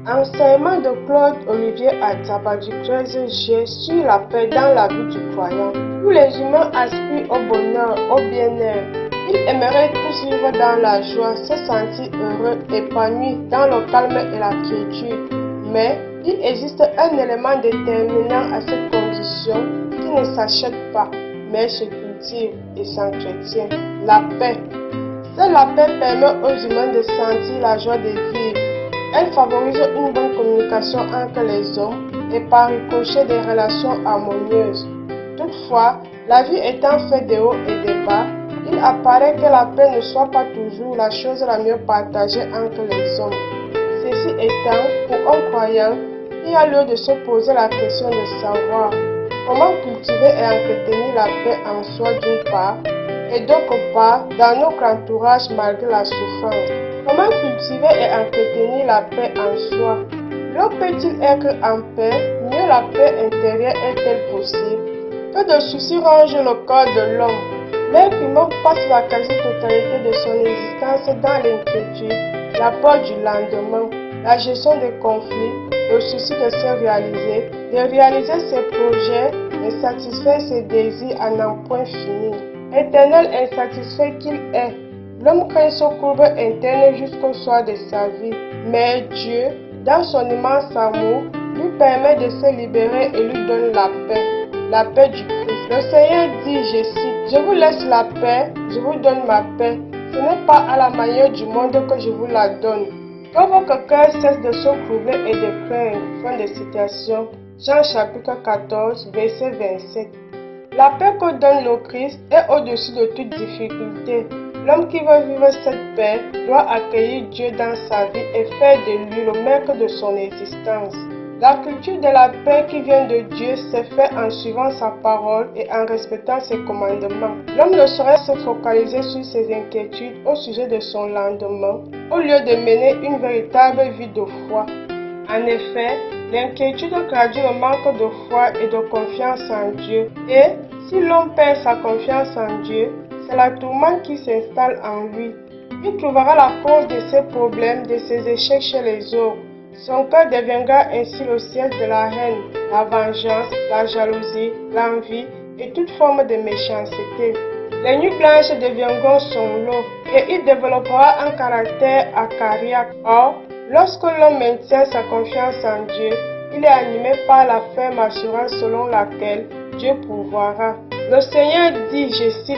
Enseignement de Claude Olivier Adzaba du 13G sur la paix dans la vie du croyant. Tous les humains aspirent au bonheur, au bien-être. Ils aimeraient tous vivre dans la joie, se sentir heureux, épanouis dans le calme et la quiétude. Mais il existe un élément déterminant à cette condition qui ne s'achète pas, mais se cultive et s'entretient. La paix. Seule la paix permet aux humains de sentir la joie de vivre. Elle favorise une bonne communication entre les hommes et par ricochet des relations harmonieuses. Toutefois, la vie étant faite de hauts et de bas, il apparaît que la paix ne soit pas toujours la chose la mieux partagée entre les hommes. Ceci étant, pour un croyant, il y a lieu de se poser la question de savoir comment cultiver et entretenir la paix en soi d'une part, et d'autre part dans notre entourage malgré la souffrance. Comment cultiver et entretenir la paix en soi? L'homme peut-il être en paix? Mieux la paix intérieure est-elle possible? Que de soucis rongent le corps de l'homme. L'être humain passe la quasi-totalité de son existence dans l'inquiétude, la peur du lendemain, la gestion des conflits, le souci de se réaliser, de réaliser ses projets, de satisfaire ses désirs à n'en point finir. Éternel insatisfait qu'il est, l'homme craint son courbe interne jusqu'au soir de sa vie. Mais Dieu, dans son immense amour, lui permet de se libérer et lui donne la paix du Christ. Le Seigneur dit, je cite, « Je vous laisse la paix, je vous donne ma paix. Ce n'est pas à la manière du monde que je vous la donne. Que votre cœur cesse de se troubler et de craindre. » Fin de citation. Jean chapitre 14, verset 27. La paix que donne le Christ est au-dessus de toute difficulté. L'homme qui veut vivre cette paix doit accueillir Dieu dans sa vie et faire de lui le maître de son existence. La culture de la paix qui vient de Dieu s'est faite en suivant sa parole et en respectant ses commandements. L'homme ne saurait se focaliser sur ses inquiétudes au sujet de son lendemain, au lieu de mener une véritable vie de foi. En effet, l'inquiétude traduit le manque de foi et de confiance en Dieu. Et si l'homme perd sa confiance en Dieu, c'est la tourmente qui s'installe en lui. Il trouvera la cause de ses problèmes, de ses échecs chez les autres. Son cœur deviendra ainsi le siège de la haine, la vengeance, la jalousie, l'envie et toute forme de méchanceté. Les nuits blanches deviendront son lot et il développera un caractère acariaque. Or, lorsque l'homme maintient sa confiance en Dieu, il est animé par la ferme assurance selon laquelle Dieu pourvoira. Le Seigneur dit, je cite,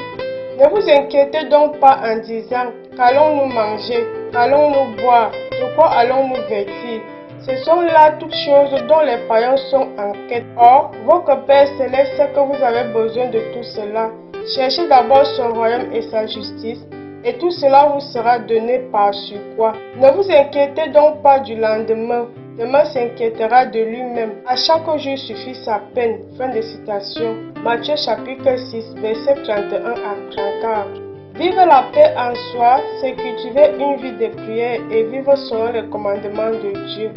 « Ne vous inquiétez donc pas en disant, qu'allons-nous manger, qu'allons-nous boire, de quoi allons-nous vêtir? Ce sont là toutes choses dont les païens sont en quête. Or, votre Père céleste sait que vous avez besoin de tout cela. Cherchez d'abord son royaume et sa justice, et tout cela vous sera donné par surcroît. Ne vous inquiétez donc pas du lendemain. Demain s'inquiétera de lui-même. À chaque jour suffit sa peine. » Fin de citation. Matthieu chapitre 6, versets 31 à 34. Vivre la paix en soi, c'est cultiver une vie de prière et vivre selon les commandements de Dieu.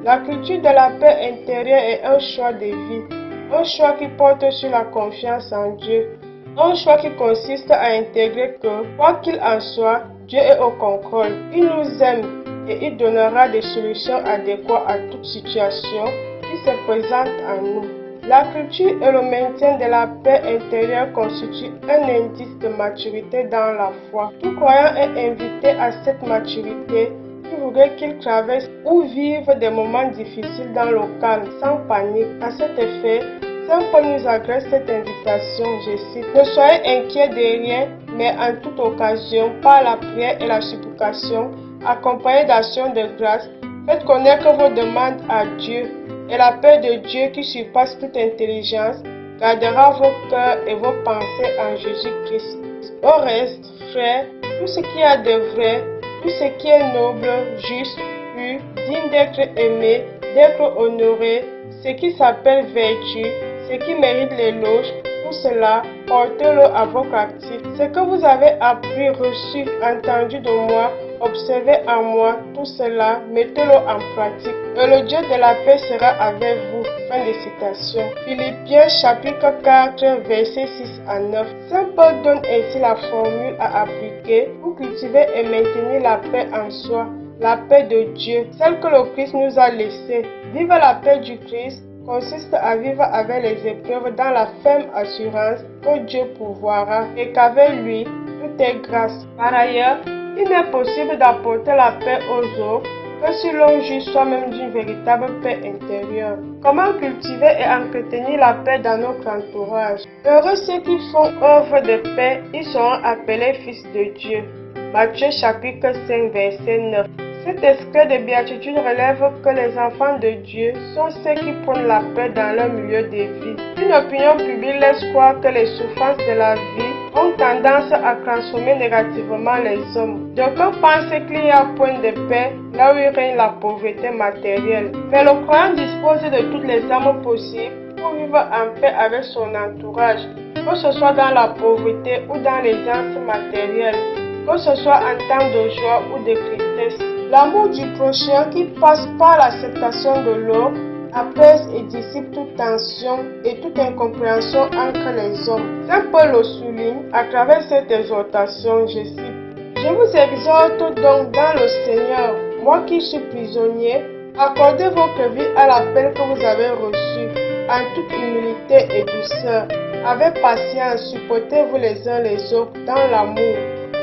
La culture de la paix intérieure est un choix de vie, un choix qui porte sur la confiance en Dieu, un choix qui consiste à intégrer que, quoi qu'il en soit, Dieu est au contrôle. Il nous aime et il donnera des solutions adéquates à toute situation qui se présente à nous. La culture et le maintien de la paix intérieure constituent un indice de maturité dans la foi. Tout croyant est invité à cette maturité qui voudrait qu'il traverse ou vive des moments difficiles dans le calme, sans panique. À cet effet, Saint Paul nous adresse cette invitation, je cite, « Ne soyez inquiets de rien, mais en toute occasion, par la prière et la supplication, accompagnée d'actions de grâce, faites connaître vos demandes à Dieu, et la paix de Dieu qui surpasse toute intelligence gardera vos cœurs et vos pensées en Jésus-Christ. Au reste, frères, tout ce qui a de vrai, tout ce qui est noble, juste, pur, digne d'être aimé, d'être honoré, ce qui s'appelle vertu, ce qui mérite l'éloge, tout cela, portez-le à votre actif. Ce que vous avez appris, reçu, entendu de moi, observez en moi, tout cela, mettez-le en pratique. Et le Dieu de la paix sera avec vous. Fin de citation. Philippiens chapitre 4, versets 6 à 9. Saint Paul donne ainsi la formule à appliquer pour cultiver et maintenir la paix en soi. la paix de Dieu, celle que le Christ nous a laissée. Vivre la paix du Christ consiste à vivre avec les épreuves dans la ferme assurance que Dieu pourvoira et qu'avec lui, tout est grâce. Par ailleurs, il n'est possible d'apporter la paix aux autres que si l'on jouit soi-même d'une véritable paix intérieure. Comment cultiver et entretenir la paix dans notre entourage? Heureux ceux qui font œuvre de paix, ils seront appelés fils de Dieu. Matthieu chapitre 5 verset 9. Cet extrait de béatitude relève que les enfants de Dieu sont ceux qui prônent la paix dans leur milieu de vie. Une opinion publique laisse croire que les souffrances de la vie ont tendance à transformer négativement les hommes. D'aucuns pensent qu'il y a point de paix là où il règne la pauvreté matérielle. Mais le croyant dispose de toutes les armes possibles pour vivre en paix avec son entourage, que ce soit dans la pauvreté ou dans les aisances matérielles, que ce soit en temps de joie ou de tristesse. L'amour du prochain qui passe par l'acceptation de l'autre apaise et dissipe toute tension et toute incompréhension entre les hommes. Saint Paul le souligne à travers cette exhortation, je cite: « Je vous exhorte donc dans le Seigneur, moi qui suis prisonnier, accordez votre vie à l'appel que vous avez reçu, en toute humilité et douceur. Avec patience, supportez-vous les uns les autres dans l'amour.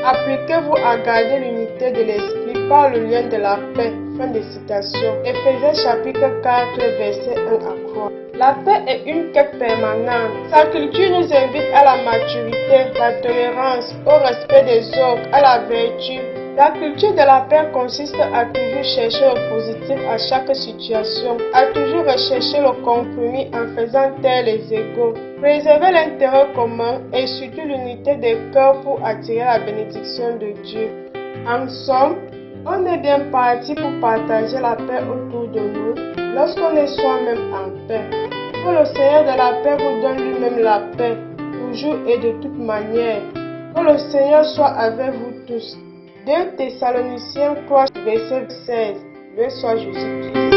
Appliquez-vous à garder l'unité de l'esprit par le lien de la paix. » Fin de citation. Éphésiens chapitre 4, verset 1 à 3. La paix est une quête permanente. Sa culture nous invite à la maturité, la tolérance, au respect des autres, à la vertu. La culture de la paix consiste à toujours chercher le positif à chaque situation, à toujours rechercher le compromis en faisant taire les égos, préserver l'intérêt commun et surtout l'unité des cœurs pour attirer la bénédiction de Dieu. En somme, on est bien parti pour partager la paix autour de nous lorsqu'on est soi-même en paix. Que le Seigneur de la paix vous donne lui-même la paix, toujours et de toute manière. Que le Seigneur soit avec vous tous. 2 Thessaloniciens 3, verset 16. Loué soit Jésus-Christ.